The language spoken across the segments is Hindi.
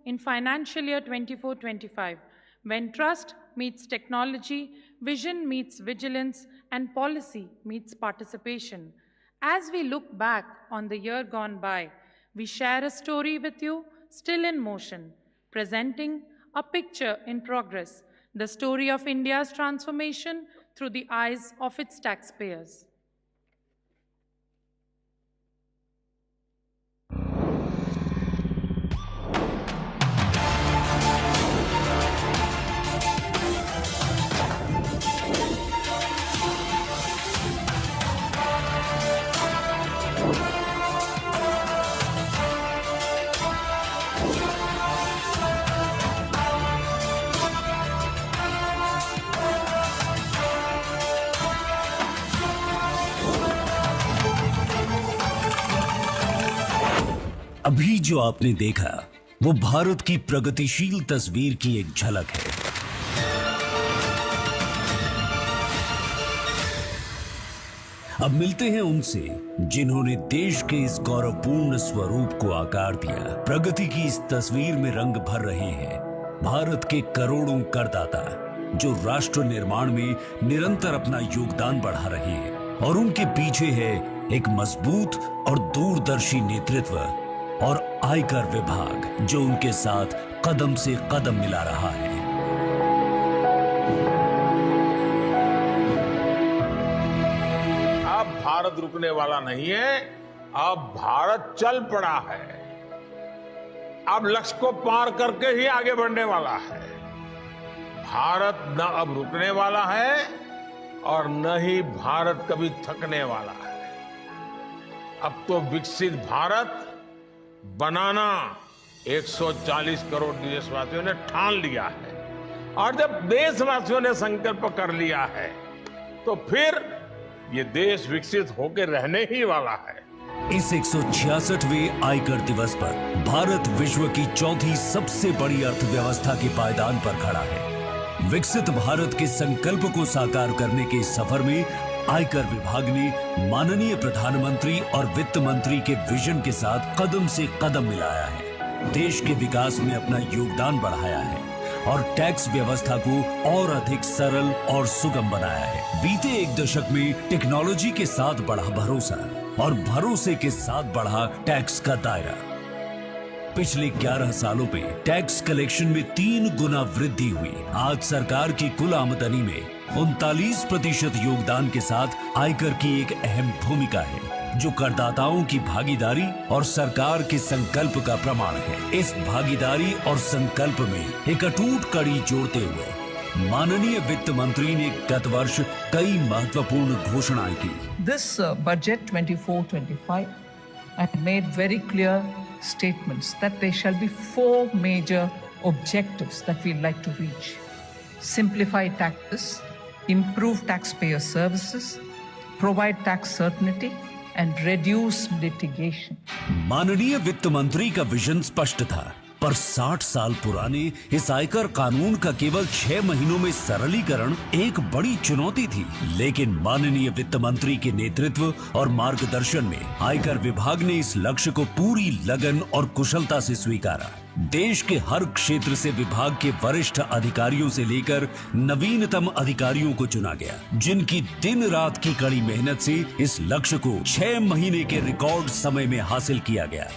in financial year 24-25, when trust meets technology, vision meets vigilance, and policy meets participation. As we look back on the year gone by, we share a story with you still in motion, presenting a picture in progress, the story of India's transformation through the eyes of its taxpayers. अभी जो आपने देखा वो भारत की प्रगतिशील तस्वीर की एक झलक है। अब मिलते हैं उनसे जिन्होंने देश के इस गौरवपूर्ण स्वरूप को आकार दिया। प्रगति की इस तस्वीर में रंग भर रहे हैं भारत के करोड़ों करदाता जो राष्ट्र निर्माण में निरंतर अपना योगदान बढ़ा रहे हैं, और उनके पीछे है एक मजबूत और दूरदर्शी नेतृत्व और आयकर विभाग जो उनके साथ कदम से कदम मिला रहा है। अब भारत रुकने वाला नहीं है, अब भारत चल पड़ा है। अब लक्ष्य को पार करके ही आगे बढ़ने वाला है। भारत न अब रुकने वाला है और न ही भारत कभी थकने वाला है। अब तो विकसित भारत बनाना 140 करोड़ देशवासियों ने ठान लिया है, और जब देशवासियों ने संकल्प कर लिया है तो फिर ये देश विकसित होकर रहने ही वाला है। इस 166वें आयकर दिवस पर भारत विश्व की चौथी सबसे बड़ी अर्थव्यवस्था के पायदान पर खड़ा है। विकसित भारत के संकल्प को साकार करने के इस सफर में आयकर विभाग ने माननीय प्रधानमंत्री और वित्त मंत्री के विजन के साथ कदम से कदम मिलाया है, देश के विकास में अपना योगदान बढ़ाया है और टैक्स व्यवस्था को और अधिक सरल और सुगम बनाया है। बीते एक दशक में टेक्नोलॉजी के साथ बढ़ा भरोसा और भरोसे के साथ बढ़ा टैक्स का दायरा। पिछले 11 सालों में टैक्स कलेक्शन में 3 गुना वृद्धि हुई। आज सरकार की कुल आमदनी में 39% योगदान के साथ आयकर की एक अहम भूमिका है, जो करदाताओं की भागीदारी और सरकार के संकल्प का प्रमाण है। इस भागीदारी और संकल्प में एक अटूट कड़ी जोड़ते हुए माननीय वित्त मंत्री ने गत वर्ष कई महत्वपूर्ण घोषणाएं की। This budget 24-25 had made very clear statements that there shall be 4 major objectives that we'd like to reach: simplify taxes, improve taxpayer services, provide tax certainty, and reduce litigation. माननीय वित्त मंत्री का विजन स्पष्ट था, पर 60 साल पुराने इस आयकर कानून का केवल 6 महीनों में सरलीकरण एक बड़ी चुनौती थी। लेकिन माननीय वित्त मंत्री के नेतृत्व और मार्गदर्शन में आयकर विभाग ने इस लक्ष्य को पूरी लगन और कुशलता से स्वीकारा। देश के हर क्षेत्र से विभाग के वरिष्ठ अधिकारियों से लेकर नवीनतम अधिकारियों को चुना गया, जिनकी दिन रात की कड़ी मेहनत से इस लक्ष्य को 6 महीने के रिकॉर्ड समय में हासिल किया गया।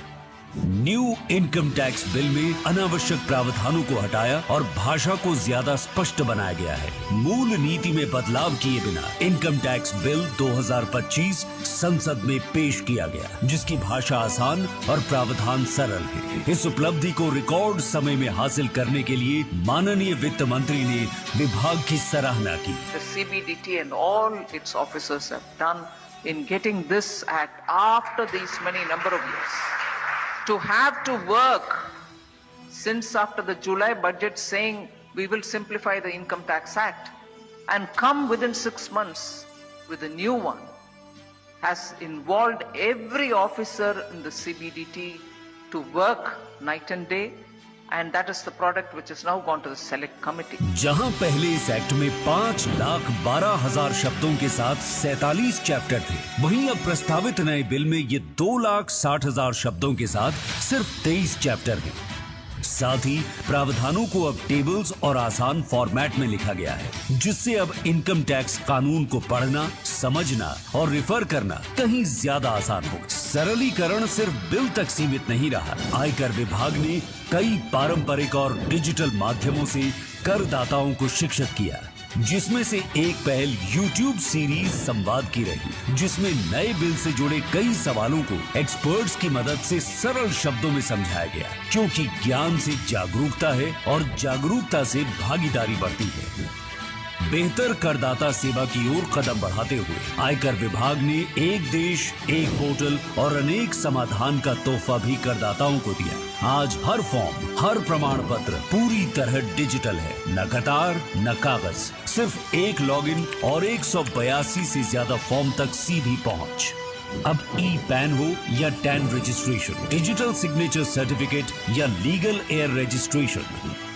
न्यू इनकम टैक्स बिल में अनावश्यक प्रावधानों को हटाया और भाषा को ज्यादा स्पष्ट बनाया गया है। मूल नीति में बदलाव किए बिना इनकम टैक्स बिल 2025 संसद में पेश किया गया, जिसकी भाषा आसान और प्रावधान सरल है। इस उपलब्धि को रिकॉर्ड समय में हासिल करने के लिए माननीय वित्त मंत्री ने विभाग की सराहना की। The CBDT and all its officers have done in getting this act after these many number of years. To have to work since after the July budget saying we will simplify the Income Tax Act and come within 6 months with a new one has involved every officer in the CBDT to work night and day, and that is the product which has now gone to the select committee. जहां पहले इस एक्ट में 5,12,000 शब्दों के साथ 47 चैप्टर थे, वहीं अब प्रस्तावित नए बिल में ये 2,60,000 शब्दों के साथ सिर्फ 23 चैप्टर हैं। साथ ही प्रावधानों को अब टेबल्स और आसान फॉर्मेट में लिखा गया है, जिससे अब इनकम टैक्स कानून को पढ़ना, समझना और रिफर करना कहीं ज्यादा आसान हो। सरलीकरण सिर्फ बिल तक सीमित नहीं रहा। आयकर विभाग ने कई पारंपरिक और डिजिटल माध्यमों से करदाताओं को शिक्षित किया, जिसमें से एक पहल YouTube सीरीज संवाद की रही, जिसमें नए बिल से जुड़े कई सवालों को एक्सपर्ट्स की मदद से सरल शब्दों में समझाया गया, क्योंकि ज्ञान से जागरूकता है और जागरूकता से भागीदारी बढ़ती है। बेहतर करदाता सेवा की ओर कदम बढ़ाते हुए आयकर विभाग ने एक देश, एक पोर्टल और अनेक समाधान का तोहफा भी करदाताओं को दिया। आज हर फॉर्म, हर प्रमाण पत्र पूरी तरह डिजिटल है, न कतार न कागज, सिर्फ एक लॉगिन और 182 से ज्यादा फॉर्म तक सीधी पहुंच। अब ई पैन हो या tan registration, digital signature certificate या लीगल एयर रजिस्ट्रेशन,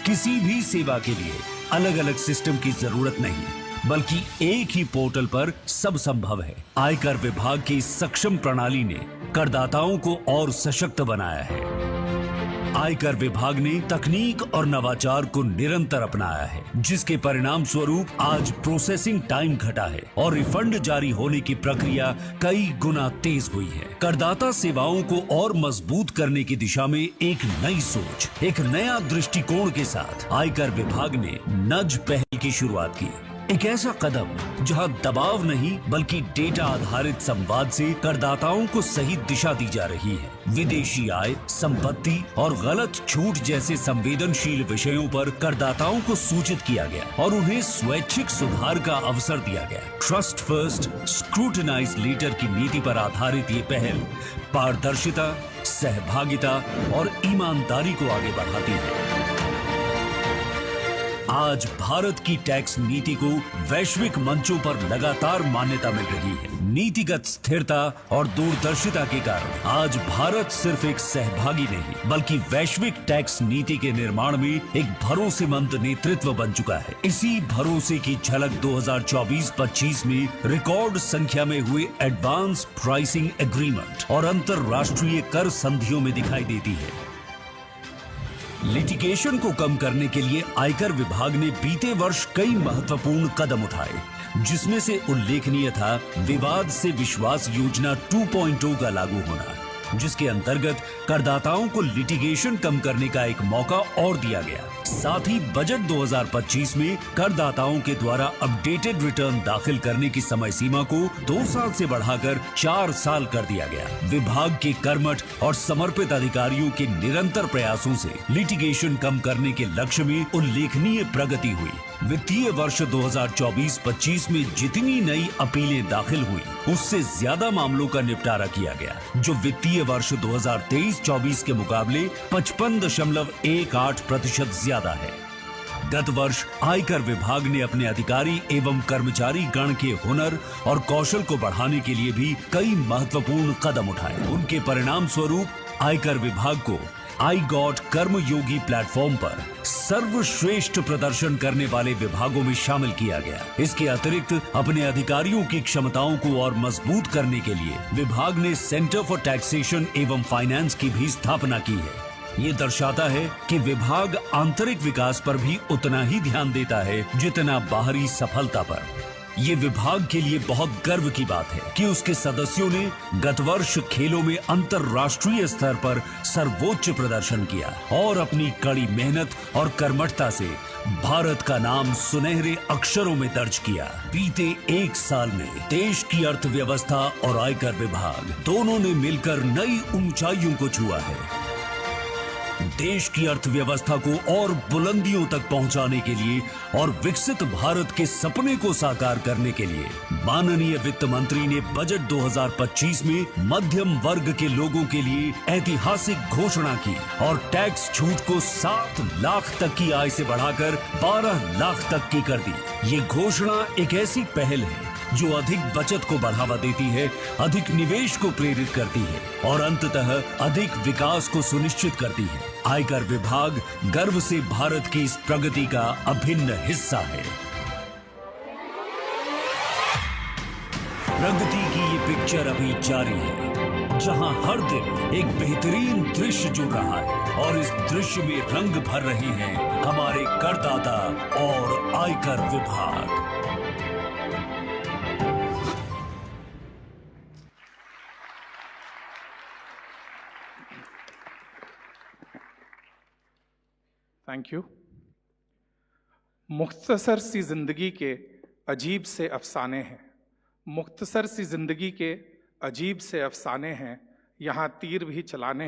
किसी भी सेवा के लिए अलग अलग सिस्टम की जरूरत नहीं, बल्कि एक ही पोर्टल पर सब संभव है। आयकर विभाग की सक्षम प्रणाली ने करदाताओं को और सशक्त बनाया है। आयकर विभाग ने तकनीक और नवाचार को निरंतर अपनाया है, जिसके परिणाम स्वरूप आज प्रोसेसिंग टाइम घटा है और रिफंड जारी होने की प्रक्रिया कई गुना तेज हुई है। करदाता सेवाओं को और मजबूत करने की दिशा में एक नई सोच, एक नया दृष्टिकोण के साथ आयकर विभाग ने नज पहल की शुरुआत की। एक ऐसा कदम जहां दबाव नहीं बल्कि डेटा आधारित संवाद से करदाताओं को सही दिशा दी जा रही है। विदेशी आय, संपत्ति और गलत छूट जैसे संवेदनशील विषयों पर करदाताओं को सूचित किया गया और उन्हें स्वैच्छिक सुधार का अवसर दिया गया। ट्रस्ट फर्स्ट, स्क्रूटिनाइज लेटर की नीति पर आधारित ये पहल पारदर्शिता, सहभागिता और ईमानदारी को आगे बढ़ाती है। आज भारत की टैक्स नीति को वैश्विक मंचों पर लगातार मान्यता मिल रही है। नीतिगत स्थिरता और दूरदर्शिता के कारण आज भारत सिर्फ एक सहभागी नहीं, बल्कि वैश्विक टैक्स नीति के निर्माण में एक भरोसेमंद नेतृत्व बन चुका है। इसी भरोसे की झलक 2024-25 में रिकॉर्ड संख्या में हुए एडवांस प्राइसिंग एग्रीमेंट और अंतरराष्ट्रीय कर संधियों में दिखाई देती है। लिटिगेशन को कम करने के लिए आयकर विभाग ने बीते वर्ष कई महत्वपूर्ण कदम उठाए, जिसमें से उल्लेखनीय था विवाद से विश्वास योजना 2.0 का लागू होना, जिसके अंतर्गत करदाताओं को लिटिगेशन कम करने का एक मौका और दिया गया। साथ ही बजट 2025 में करदाताओं के द्वारा अपडेटेड रिटर्न दाखिल करने की समय सीमा को 2 साल से बढ़ाकर 4 साल कर दिया गया। विभाग के कर्मठ और समर्पित अधिकारियों के निरंतर प्रयासों से लिटिगेशन कम करने के लक्ष्य में उल्लेखनीय प्रगति हुई। वित्तीय वर्ष 2024-25 में जितनी नई अपीलें दाखिल हुई, उससे ज्यादा मामलों का निपटारा किया गया, जो वित्तीय वर्ष 2023-24 के मुकाबले 55.18% ज्यादा है। गत वर्ष आयकर विभाग ने अपने अधिकारी एवं कर्मचारी गण के हुनर और कौशल को बढ़ाने के लिए भी कई महत्वपूर्ण कदम उठाए। उनके परिणाम स्वरूप आयकर विभाग को iGOT कर्मयोगी प्लेटफॉर्म पर सर्वश्रेष्ठ प्रदर्शन करने वाले विभागों में शामिल किया गया। इसके अतिरिक्त अपने अधिकारियों की क्षमताओं को और मजबूत करने के लिए विभाग ने सेंटर फॉर टैक्सेशन एवं फाइनेंस की भी स्थापना की है। ये दर्शाता है कि विभाग आंतरिक विकास पर भी उतना ही ध्यान देता है जितना बाहरी सफलता पर। ये विभाग के लिए बहुत गर्व की बात है कि उसके सदस्यों ने गत वर्ष खेलों में अंतर्राष्ट्रीय स्तर पर सर्वोच्च प्रदर्शन किया और अपनी कड़ी मेहनत और कर्मठता से भारत का नाम सुनहरे अक्षरों में दर्ज किया। बीते 1 साल में देश की अर्थव्यवस्था और आयकर विभाग दोनों ने मिलकर नई ऊंचाइयों को छुआ है। देश की अर्थव्यवस्था को और बुलंदियों तक पहुंचाने के लिए और विकसित भारत के सपने को साकार करने के लिए माननीय वित्त मंत्री ने बजट 2025 में मध्यम वर्ग के लोगों के लिए ऐतिहासिक घोषणा की और टैक्स छूट को 7 लाख तक की आय से बढ़ाकर 12 लाख तक की कर दी। ये घोषणा एक ऐसी पहल है जो अधिक बचत को बढ़ावा देती है, अधिक निवेश को प्रेरित करती है और अंततः अधिक विकास को सुनिश्चित करती है। आयकर विभाग गर्व से भारत की इस प्रगति का अभिन्न हिस्सा है। प्रगति की ये पिक्चर अभी जारी है, जहां हर दिन एक बेहतरीन दृश्य जुड़ रहा है और इस दृश्य में रंग भर रहे हैं हमारे करदाता और आयकर विभाग। Thank you. मुख्तसर सी जिंदगी के अजीब से अफसाने हैं, मुख्तसर सी जिंदगी के अजीब से अफसाने हैं, यहाँ तीर भी चलाने